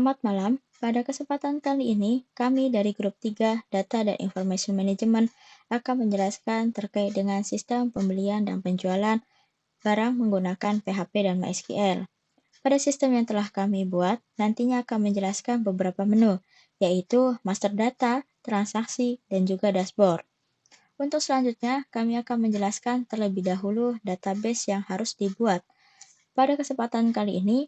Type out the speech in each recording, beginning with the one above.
Selamat malam. Pada kesempatan kali ini, kami dari grup 3 Data dan Information Management akan menjelaskan terkait dengan sistem pembelian dan penjualan barang menggunakan PHP dan MySQL. Pada sistem yang telah kami buat, nantinya akan menjelaskan beberapa menu, yaitu master data, transaksi, dan juga dashboard. Untuk selanjutnya, kami akan menjelaskan terlebih dahulu database yang harus dibuat. Pada kesempatan kali ini,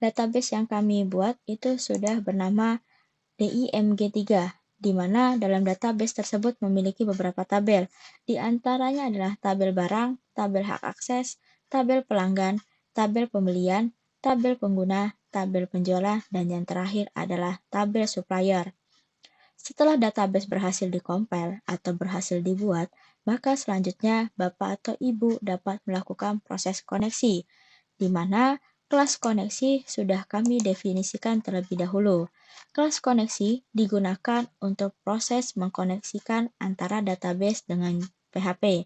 database yang kami buat itu sudah bernama DIMG3, di mana dalam database tersebut memiliki beberapa tabel. Di antaranya adalah tabel barang, tabel hak akses, tabel pelanggan, tabel pembelian, tabel pengguna, tabel penjualan, dan yang terakhir adalah tabel supplier. Setelah database berhasil dikompil atau berhasil dibuat, maka selanjutnya Bapak atau Ibu dapat melakukan proses koneksi, di mana kelas koneksi sudah kami definisikan terlebih dahulu. Kelas koneksi digunakan untuk proses mengkoneksikan antara database dengan PHP,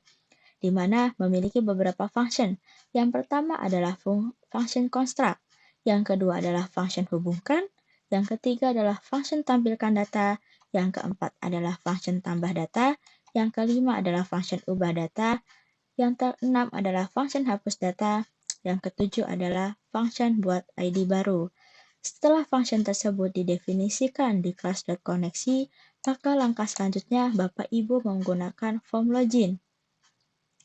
di mana memiliki beberapa function. Yang pertama adalah function construct, yang kedua adalah function hubungkan, yang ketiga adalah function tampilkan data, yang keempat adalah function tambah data, yang kelima adalah function ubah data, yang keenam adalah function hapus data, yang ketujuh adalah function buat ID baru. Setelah function tersebut didefinisikan di kelas.koneksi, maka langkah selanjutnya Bapak Ibu menggunakan form login.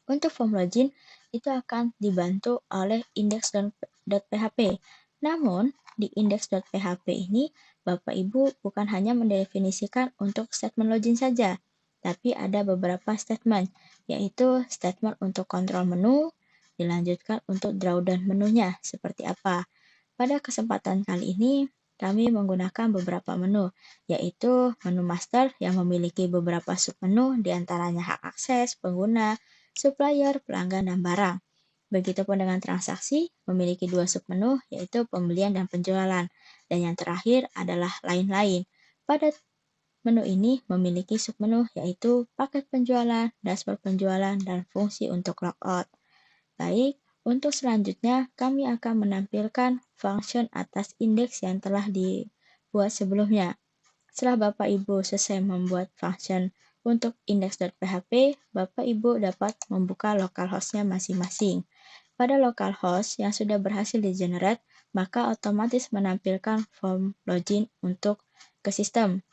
Untuk form login, itu akan dibantu oleh index.php. Namun, di index.php ini, Bapak Ibu bukan hanya mendefinisikan untuk statement login saja, tapi ada beberapa statement, yaitu statement untuk kontrol menu, dilanjutkan untuk drawdown menunya, seperti apa. Pada kesempatan kali ini, kami menggunakan beberapa menu, yaitu menu master yang memiliki beberapa submenu, diantaranya hak akses, pengguna, supplier, pelanggan, dan barang. Begitupun dengan transaksi, memiliki dua submenu, yaitu pembelian dan penjualan. Dan yang terakhir adalah lain-lain. Pada menu ini memiliki submenu, yaitu paket penjualan, dashboard penjualan, dan fungsi untuk logout. Baik, untuk selanjutnya kami akan menampilkan function atas indeks yang telah dibuat sebelumnya. Setelah Bapak Ibu selesai membuat function untuk index.php, Bapak Ibu dapat membuka localhost-nya masing-masing. Pada localhost yang sudah berhasil di-generate, maka otomatis menampilkan form login untuk ke sistem.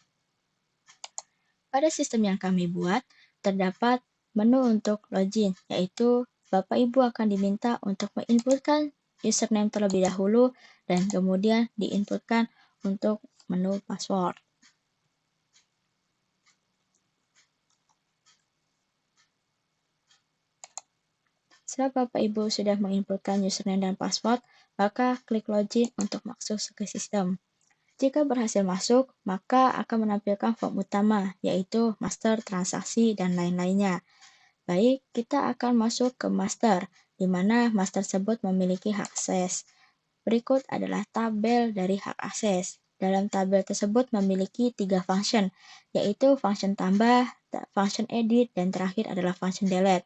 Pada sistem yang kami buat, terdapat menu untuk login, yaitu Bapak Ibu akan diminta untuk menginputkan username terlebih dahulu dan kemudian diinputkan untuk menu password. Setelah Bapak Ibu sudah menginputkan username dan password, maka klik login untuk masuk ke sistem. Jika berhasil masuk, maka akan menampilkan form utama, yaitu master, transaksi, dan lain-lainnya. Baik, kita akan masuk ke master, di mana master tersebut memiliki hak akses. Berikut adalah tabel dari hak akses. Dalam tabel tersebut memiliki 3 function, yaitu function tambah, function edit, dan terakhir adalah function delete.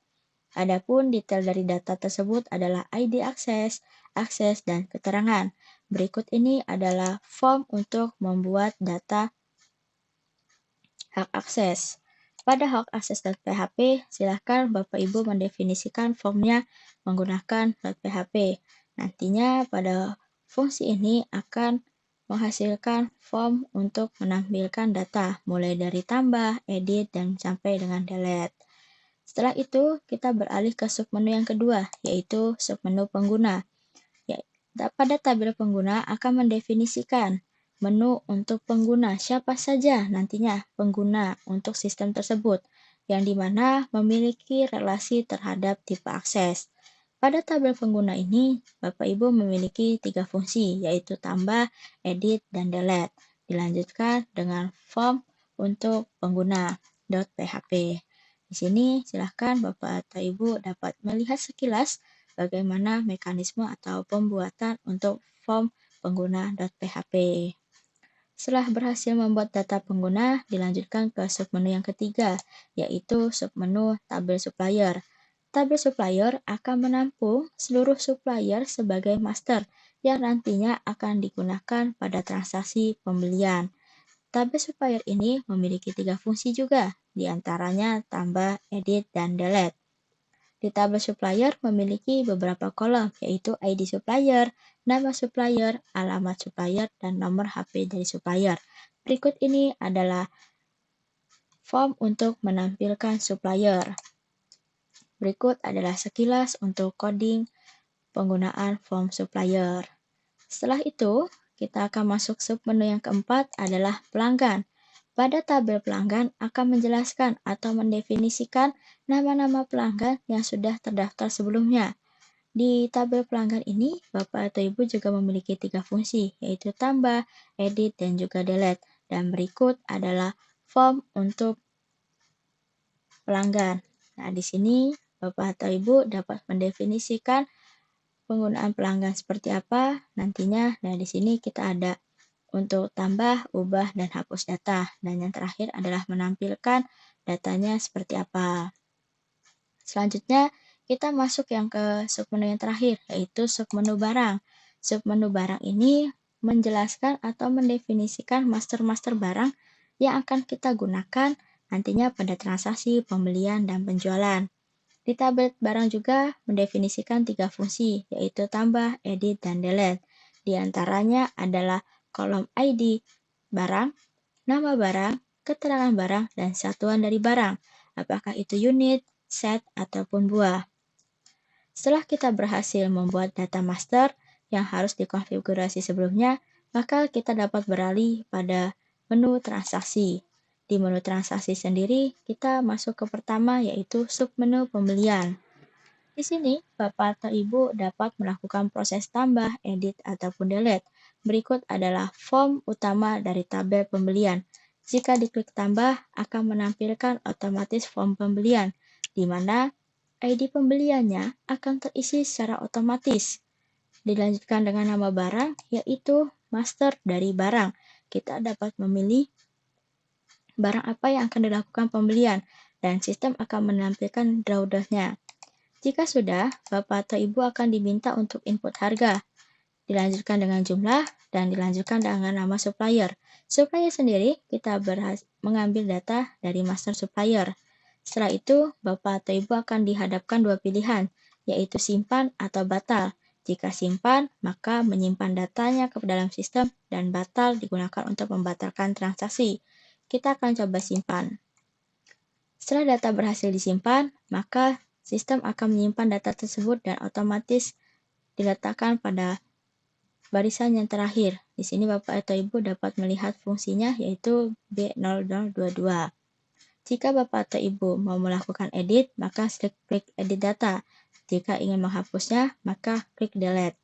Adapun detail dari data tersebut adalah ID akses, akses, dan keterangan. Berikut ini adalah form untuk membuat data hak akses. Pada hak akses.php, silakan Bapak Ibu mendefinisikan formnya menggunakan .php. Nantinya pada fungsi ini akan menghasilkan form untuk menampilkan data, mulai dari tambah, edit, dan sampai dengan delete. Setelah itu, kita beralih ke submenu yang kedua, yaitu submenu pengguna. Pada tabel pengguna akan mendefinisikan menu untuk pengguna, siapa saja nantinya pengguna untuk sistem tersebut, yang dimana memiliki relasi terhadap tipe akses. Pada tabel pengguna ini, Bapak Ibu memiliki 3 fungsi, yaitu tambah, edit, dan delete. Dilanjutkan dengan form untuk pengguna .php. Di sini silahkan Bapak atau Ibu dapat melihat sekilas bagaimana mekanisme atau pembuatan untuk form pengguna .php. Setelah berhasil membuat data pengguna, dilanjutkan ke submenu yang ketiga, yaitu submenu tabel supplier. Tabel supplier akan menampung seluruh supplier sebagai master, yang nantinya akan digunakan pada transaksi pembelian. Tabel supplier ini memiliki 3 fungsi juga, diantaranya tambah, edit, dan delete. Di tabel supplier memiliki beberapa kolom, yaitu ID supplier, nama supplier, alamat supplier, dan nomor HP dari supplier. Berikut ini adalah form untuk menampilkan supplier. Berikut adalah sekilas untuk coding penggunaan form supplier. Setelah itu, kita akan masuk submenu yang keempat adalah pelanggan. Pada tabel pelanggan akan menjelaskan atau mendefinisikan nama-nama pelanggan yang sudah terdaftar sebelumnya. Di tabel pelanggan ini, Bapak atau Ibu juga memiliki 3 fungsi, yaitu tambah, edit, dan juga delete. Dan berikut adalah form untuk pelanggan. Nah, di sini Bapak atau Ibu dapat mendefinisikan penggunaan pelanggan seperti apa nantinya. Nah, di sini kita ada untuk tambah, ubah, dan hapus data. Dan yang terakhir adalah menampilkan datanya seperti apa. Selanjutnya, kita masuk yang ke submenu yang terakhir, yaitu submenu barang. Submenu barang ini menjelaskan atau mendefinisikan master-master barang yang akan kita gunakan nantinya pada transaksi pembelian dan penjualan. Di tabel barang juga mendefinisikan 3 fungsi, yaitu tambah, edit, dan delete. Di antaranya adalah kolom ID barang, nama barang, keterangan barang, dan satuan dari barang, apakah itu unit, set, ataupun buah. Setelah kita berhasil membuat data master yang harus dikonfigurasi sebelumnya, maka kita dapat beralih pada menu transaksi. Di menu transaksi sendiri, kita masuk ke pertama yaitu submenu pembelian. Di sini, Bapak atau Ibu dapat melakukan proses tambah, edit, ataupun delete. Berikut adalah form utama dari tabel pembelian. Jika diklik tambah, akan menampilkan otomatis form pembelian, di mana ID pembeliannya akan terisi secara otomatis. Dilanjutkan dengan nama barang, yaitu master dari barang. Kita dapat memilih barang apa yang akan dilakukan pembelian, dan sistem akan menampilkan drawdown-nya. Jika sudah, Bapak atau Ibu akan diminta untuk input harga. Dilanjutkan dengan jumlah, dan dilanjutkan dengan nama supplier. Supplier sendiri, kita mengambil data dari master supplier. Setelah itu, Bapak atau Ibu akan dihadapkan 2 pilihan, yaitu simpan atau batal. Jika simpan, maka menyimpan datanya ke dalam sistem, dan batal digunakan untuk membatalkan transaksi. Kita akan coba simpan. Setelah data berhasil disimpan, maka sistem akan menyimpan data tersebut dan otomatis diletakkan pada barisan yang terakhir. Di sini Bapak atau Ibu dapat melihat fungsinya yaitu B0022. Jika Bapak atau Ibu mau melakukan edit, maka klik edit data. Jika ingin menghapusnya, maka klik delete.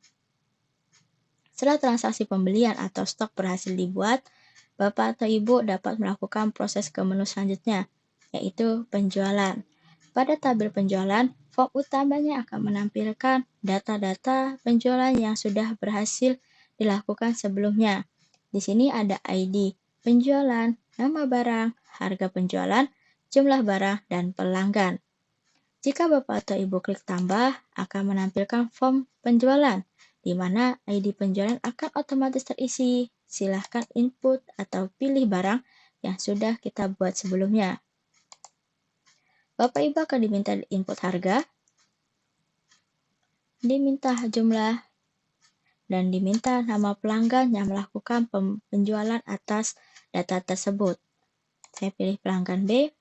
Setelah transaksi pembelian atau stok berhasil dibuat, Bapak atau Ibu dapat melakukan proses ke menu selanjutnya, yaitu penjualan. Pada tabel penjualan, form utamanya akan menampilkan data-data penjualan yang sudah berhasil dilakukan sebelumnya. Di sini ada ID penjualan, nama barang, harga penjualan, jumlah barang, dan pelanggan. Jika Bapak atau Ibu klik tambah, akan menampilkan form penjualan, di mana ID penjualan akan otomatis terisi. Silahkan input atau pilih barang yang sudah kita buat sebelumnya. Bapak Ibu akan diminta input harga, diminta jumlah, dan diminta nama pelanggan yang melakukan penjualan atas data tersebut. Saya pilih pelanggan B.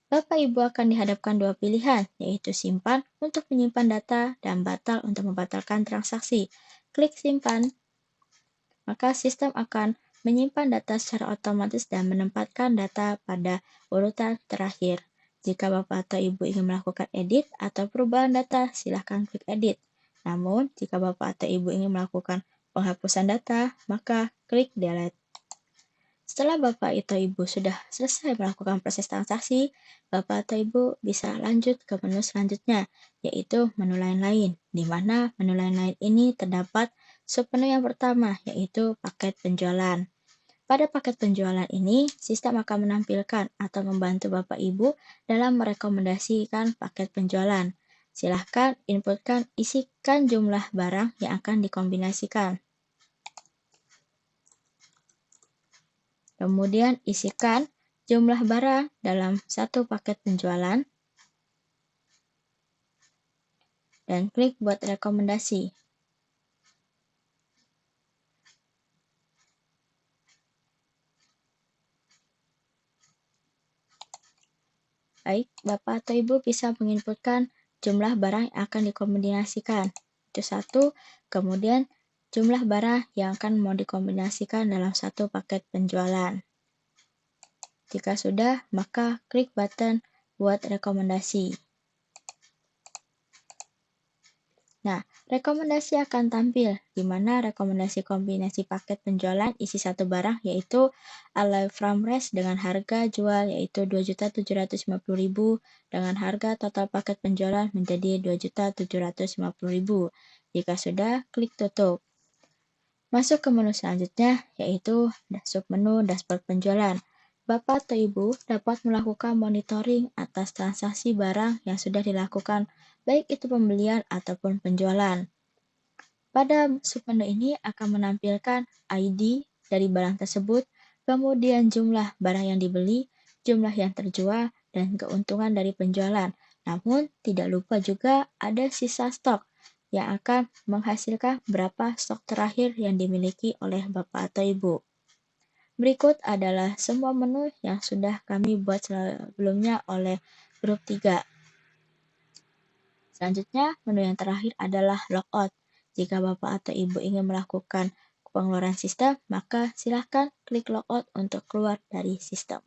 Bapak Ibu akan dihadapkan 2 pilihan, yaitu simpan untuk menyimpan data dan batal untuk membatalkan transaksi. Klik simpan, maka sistem akan menyimpan data secara otomatis dan menempatkan data pada urutan terakhir. Jika Bapak atau Ibu ingin melakukan edit atau perubahan data, silakan klik edit. Namun, jika Bapak atau Ibu ingin melakukan penghapusan data, maka klik delete. Setelah Bapak atau Ibu sudah selesai melakukan proses transaksi, Bapak atau Ibu bisa lanjut ke menu selanjutnya, yaitu menu lain-lain, di mana menu lain-lain ini terdapat submenu yang pertama, yaitu paket penjualan. Pada paket penjualan ini, sistem akan menampilkan atau membantu Bapak Ibu dalam merekomendasikan paket penjualan. Silahkan inputkan, isikan jumlah barang yang akan dikombinasikan. Kemudian isikan jumlah barang dalam satu paket penjualan dan klik buat rekomendasi. Baik, Bapak atau Ibu bisa menginputkan jumlah barang yang akan dikombinasikan. Itu satu, kemudian jumlah barang yang akan mau dikombinasikan dalam satu paket penjualan. Jika sudah, maka klik button buat rekomendasi. Nah, rekomendasi akan tampil, di mana rekomendasi kombinasi paket penjualan isi satu barang yaitu Alive Farm Race dengan harga jual yaitu Rp2.750.000 dengan harga total paket penjualan menjadi Rp2.750.000. Jika sudah, klik tutup. Masuk ke menu selanjutnya yaitu submenu dashboard penjualan. Bapak atau Ibu dapat melakukan monitoring atas transaksi barang yang sudah dilakukan, baik itu pembelian ataupun penjualan. Pada submenu ini akan menampilkan ID dari barang tersebut, kemudian jumlah barang yang dibeli, jumlah yang terjual, dan keuntungan dari penjualan. Namun, tidak lupa juga ada sisa stok yang akan menghasilkan berapa stok terakhir yang dimiliki oleh Bapak atau Ibu. Berikut adalah semua menu yang sudah kami buat sebelumnya oleh grup 3. Selanjutnya, menu yang terakhir adalah logout. Jika Bapak atau Ibu ingin melakukan pengeluaran sistem, maka silakan klik logout untuk keluar dari sistem.